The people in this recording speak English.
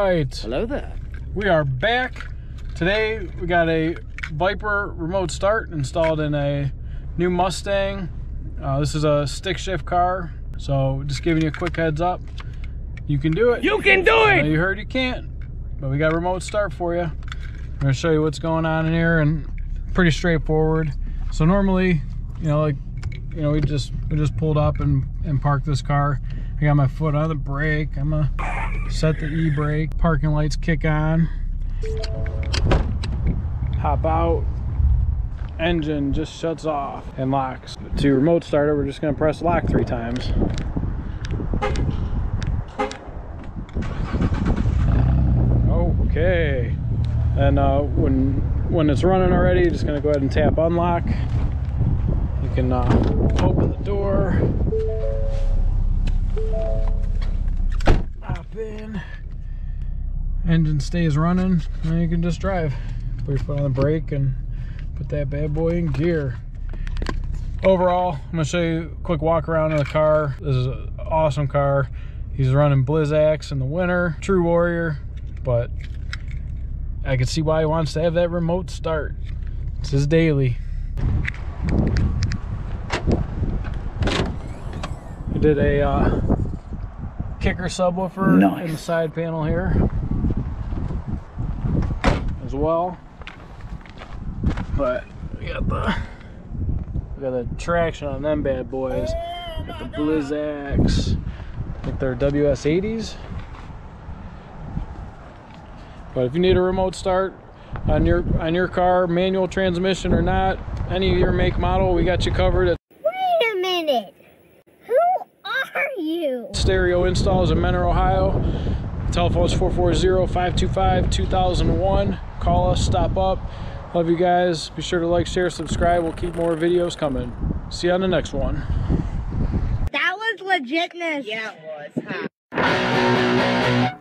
right. Hello there. We are back. Today we got a Viper remote start installed in a new Mustang. This is a stick shift car, so just giving you a quick heads up. You can do it. You can do it! I know you heard you can't, but we got a remote start for you. I'm gonna show you what's going on in here, and pretty straightforward. So normally, we just pulled up and parked this car. I got my foot on the brake. I'm gonna set the e-brake. Parking lights kick on. Hop out. Engine just shuts off and locks. To remote starter, we're just gonna press lock 3 times. Okay. And when it's running already, you're just gonna go ahead and tap unlock. You can open the door. Hop in. Engine stays running, and then you can just drive. Put your foot on the brake and put that bad boy in gear. Overall, I'm gonna show you a quick walk around of the car. This is an awesome car. He's running Blvd in the winter, true warrior, but I can see why he wants to have that remote start. It's his daily. We did a kicker subwoofer in the side panel here as well. But we got the traction on them bad boys. Got the Blvd. I think they're WS80s. But if you need a remote start on your car, manual transmission or not, any of your make model, we got you covered. Wait a minute. Who are you? Stereo installs in Mentor, Ohio. Telephone is 440-525-2001. Call us, stop up. Love you guys. Be sure to like, share, subscribe. We'll keep more videos coming. See you on the next one. That was legitness. Yeah, it was, huh?